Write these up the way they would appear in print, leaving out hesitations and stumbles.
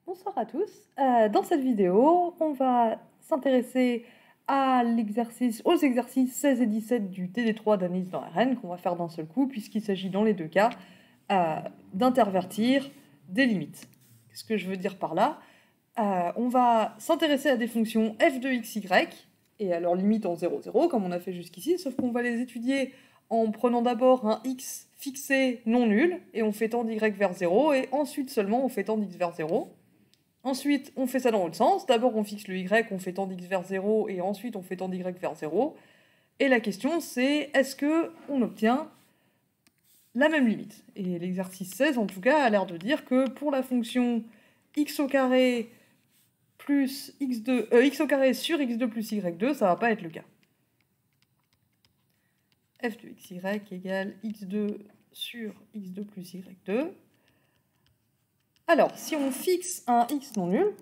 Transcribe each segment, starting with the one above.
Bonsoir à tous. Dans cette vidéo, on va s'intéresser aux exercices 16 et 17 du TD3 d'analyse dans Rn qu'on va faire d'un seul coup, puisqu'il s'agit dans les deux cas d'intervertir des limites. Qu'est-ce que je veux dire par là? On va s'intéresser à des fonctions f de x, y, et à leur limite en 0, 0, comme on a fait jusqu'ici, sauf qu'on va les étudier en prenant d'abord un x fixé non nul, et on fait tendre y vers 0, et ensuite seulement on fait tendre x vers 0. Ensuite, on fait ça dans l'autre sens. D'abord, on fixe le y, on fait tendre x vers 0, et ensuite, on fait tendre y vers 0. Et la question, c'est est-ce qu'on obtient la même limite? Et l'exercice 16, en tout cas, a l'air de dire que pour la fonction x au carré plus x au carré sur x2 plus y2, ça va pas être le cas. f de xy égale x2 sur x2 plus y2. Alors, si on fixe un x non nul,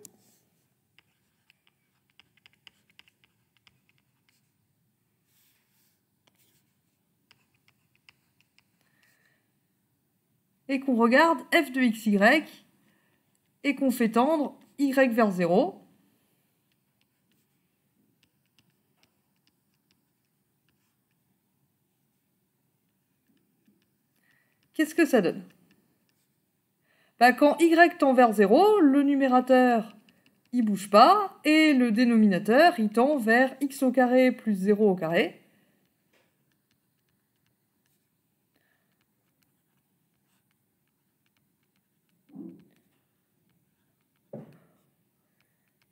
et qu'on regarde f de xy et qu'on fait tendre y vers 0, qu'est-ce que ça donne? Quand y tend vers 0, le numérateur il bouge pas, et le dénominateur il tend vers x au carré plus 0 au carré.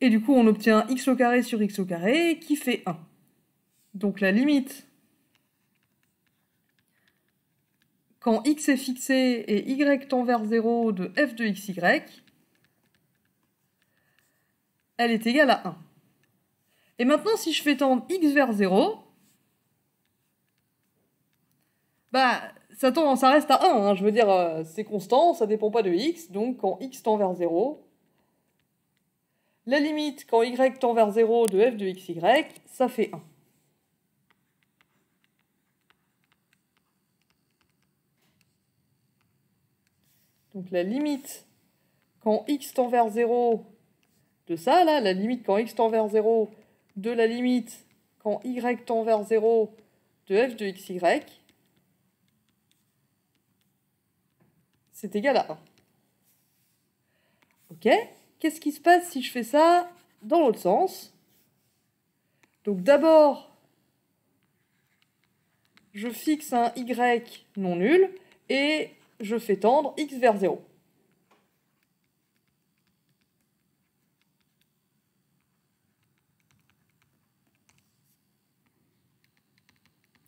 Et du coup, on obtient x au carré sur x au carré qui fait 1. Donc la limite, quand x est fixé et y tend vers 0 de f de xy, elle est égale à 1. Et maintenant, si je fais tendre x vers 0, ça reste à 1. Hein. Je veux dire, c'est constant, ça dépend pas de x. Donc quand x tend vers 0, la limite quand y tend vers 0 de f de xy, ça fait 1. Donc la limite quand x tend vers 0 de ça, là, la limite quand x tend vers 0 de la limite quand y tend vers 0 de f de xy, c'est égal à 1. Ok? Qu'est-ce qui se passe si je fais ça dans l'autre sens? Donc d'abord, je fixe un y non nul et je fais tendre x vers 0.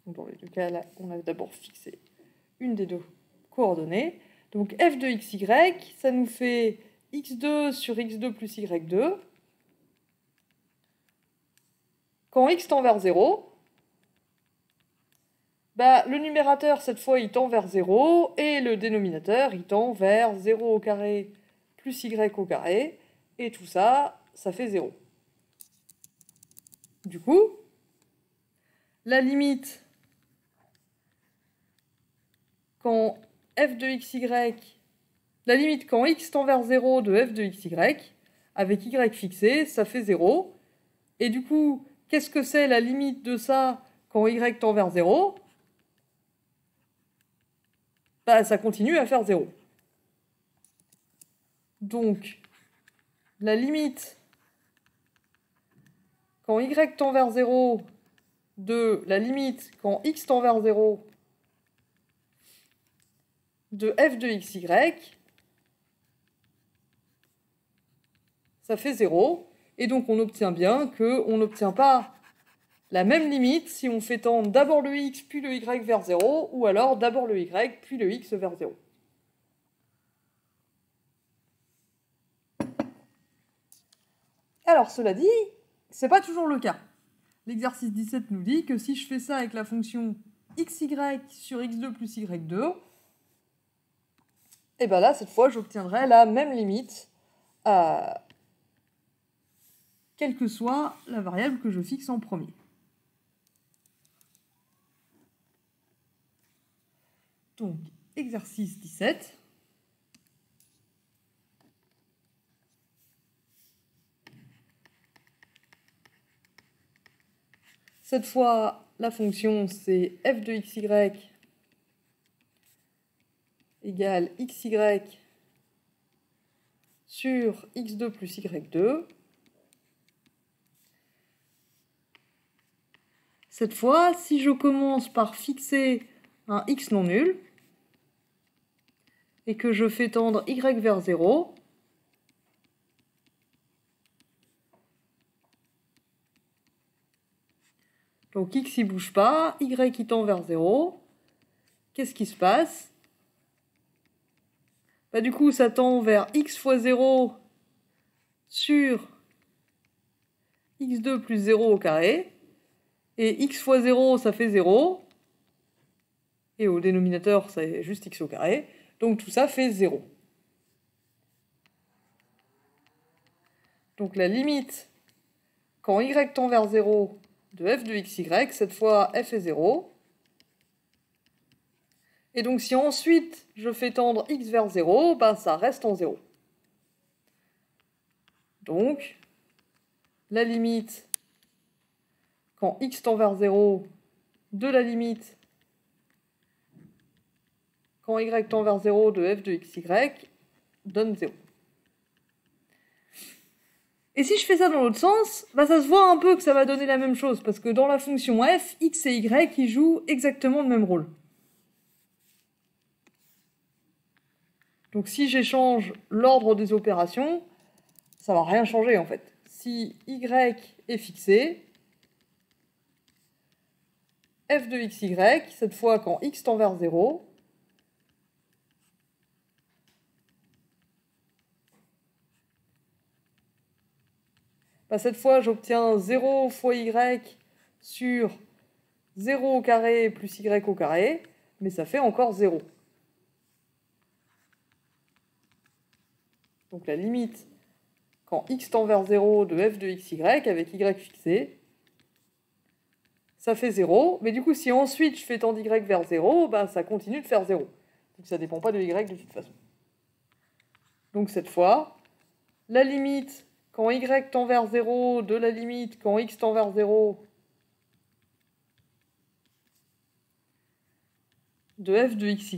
Donc dans les deux cas, là, on a d'abord fixé une des deux coordonnées. Donc f de xy, ça nous fait x2 sur x2 plus y2. Quand x tend vers 0, le numérateur, cette fois, il tend vers 0, et le dénominateur, il tend vers 0 au carré plus y au carré, et tout ça, ça fait 0. Du coup, la limite quand f de xy, la limite quand x tend vers 0 de f de xy, avec y fixé, ça fait 0. Et du coup, qu'est-ce que c'est la limite de ça quand y tend vers 0? Ça continue à faire 0. Donc, la limite quand y tend vers 0 de la limite quand x tend vers 0 de f de xy, ça fait 0. Et donc on obtient bien qu'on n'obtient pas la même limite si on fait tendre d'abord le x puis le y vers 0, ou alors d'abord le y puis le x vers 0. Alors cela dit, c'est pas toujours le cas. L'exercice 17 nous dit que si je fais ça avec la fonction xy sur x2 plus y2, et bien là, cette fois, j'obtiendrai la même limite, quelle que soit la variable que je fixe en premier. Donc, exercice 17. Cette fois, la fonction, c'est f de xy égale xy sur x2 plus y2. Cette fois, si je commence par fixer un x non nul et que je fais tendre y vers 0, donc x il bouge pas, y il tend vers 0, qu'est-ce qui se passe? Bah, du coup, ça tend vers x fois 0 sur x2 plus 0 au carré. Et x fois 0, ça fait 0. Et au dénominateur, c'est juste x au carré. Donc tout ça fait 0. Donc la limite, quand y tend vers 0, de f de xy, cette fois f est 0. Et donc si ensuite je fais tendre x vers 0, ben ça reste en 0. Donc la limite, quand x tend vers 0, de la limite, quand y tend vers 0 de f de xy, donne 0. Et si je fais ça dans l'autre sens, bah ça se voit un peu que ça va donner la même chose, parce que dans la fonction f, x et y, ils jouent exactement le même rôle. Donc si j'échange l'ordre des opérations, ça va rien changer en fait. Si y est fixé, f de xy, cette fois quand x tend vers 0, bah cette fois j'obtiens 0 fois y sur 0 au carré plus y au carré, mais ça fait encore 0. Donc la limite, quand x tend vers 0 de f de xy avec y fixé, ça fait 0. Mais du coup, si ensuite je fais tendre y vers 0, ben ça continue de faire 0. Donc ça ne dépend pas de y de toute façon. Donc cette fois, la limite, quand y tend vers 0, de la limite, quand x tend vers 0, de f de xy,